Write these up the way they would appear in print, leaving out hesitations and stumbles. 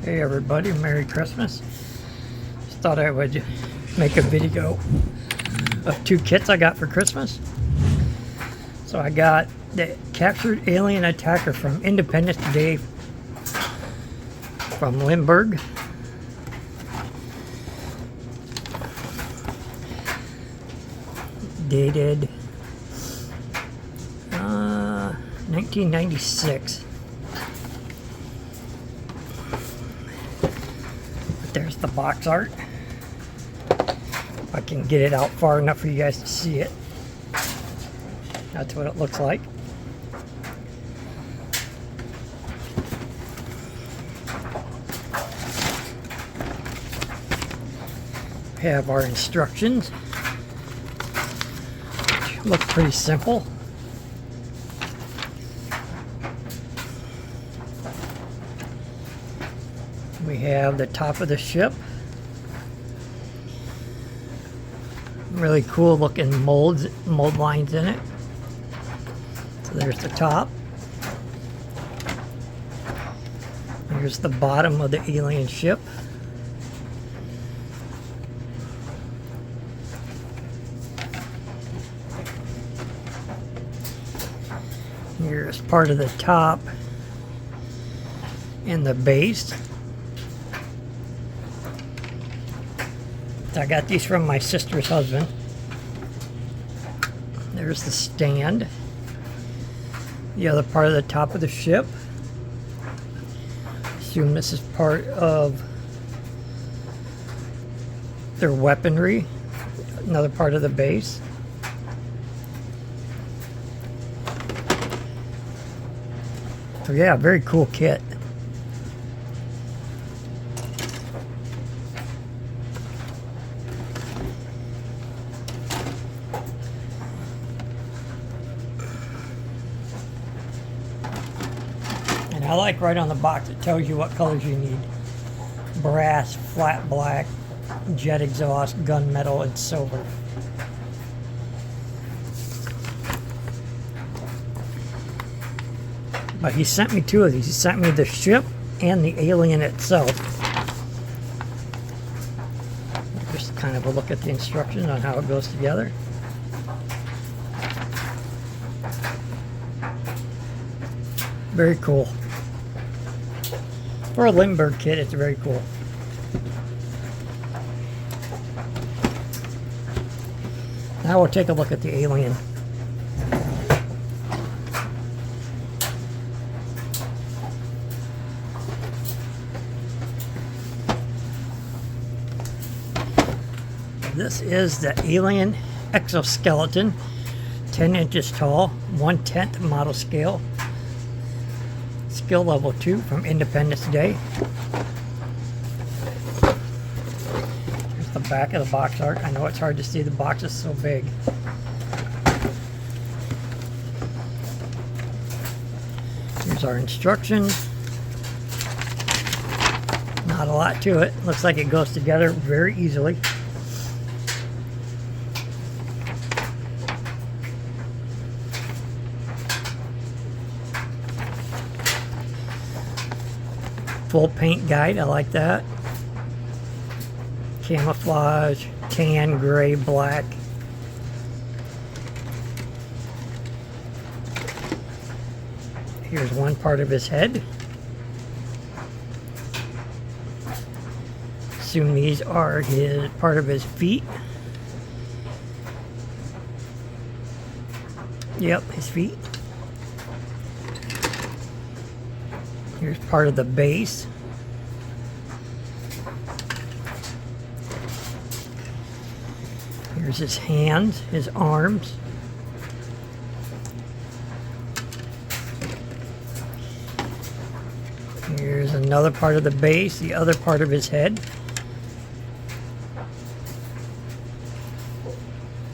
Hey everybody, Merry Christmas. Just thought I would make a video of two kits I got for Christmas. So I got the Captured Alien Attacker from Independence Day from Lindberg. Dated 1996. There's the box art. If I can get it out far enough for you guys to see it. That's what it looks like. We have our instructions. Which look pretty simple. We have the top of the ship. Really cool looking mold lines in it. So there's the top. Here's the bottom of the alien ship. Here's part of the top and the base. I got these from my sister's husband. There's the stand. The other part of the top of the ship. Assume this is part of their weaponry. Another part of the base. So yeah, very cool kit. And I like right on the box it tells you what colors you need. Brass, flat black, jet exhaust, gunmetal, and silver. But he sent me two of these. He sent me the ship and the alien itself. Just kind of a look at the instructions on how it goes together. Very cool. For a Lindberg kit, it's very cool. Now we'll take a look at the alien. This is the alien exoskeleton, 10 inches tall, 1/10 model scale. Skill level 2 from Independence Day. Here's the back of the box art. I know it's hard to see, the box is so big. Here's our instructions. Not a lot to it. Looks like it goes together very easily. Full paint guide, I like that. Camouflage, tan, gray, black. Here's one part of his head. Assume these are his part of his feet. Yep, his feet. Here's part of the base. Here's his hands, his arms. Here's another part of the base, the other part of his head.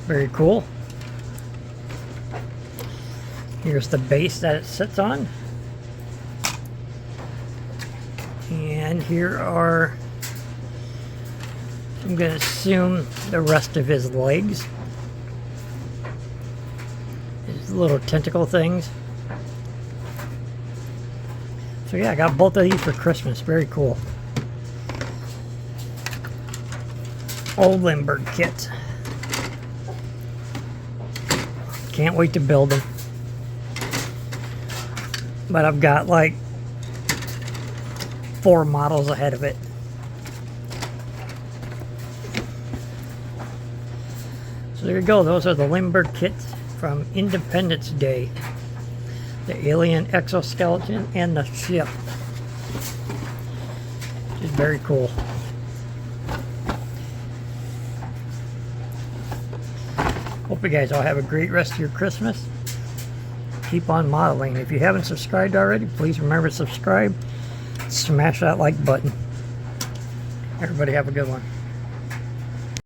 Very cool. Here's the base that it sits on. And here are, I'm going to assume, the rest of his legs. His little tentacle things. So yeah, I got both of these for Christmas. Very cool. Old Lindberg kits. Can't wait to build them. But I've got like 4 models ahead of it. So there you go. Those are the Lindberg kits from Independence Day. The alien exoskeleton and the ship. Which is very cool. Hope you guys all have a great rest of your Christmas. Keep on modeling. If you haven't subscribed already, please remember to subscribe. Smash that like button. Everybody have a good one.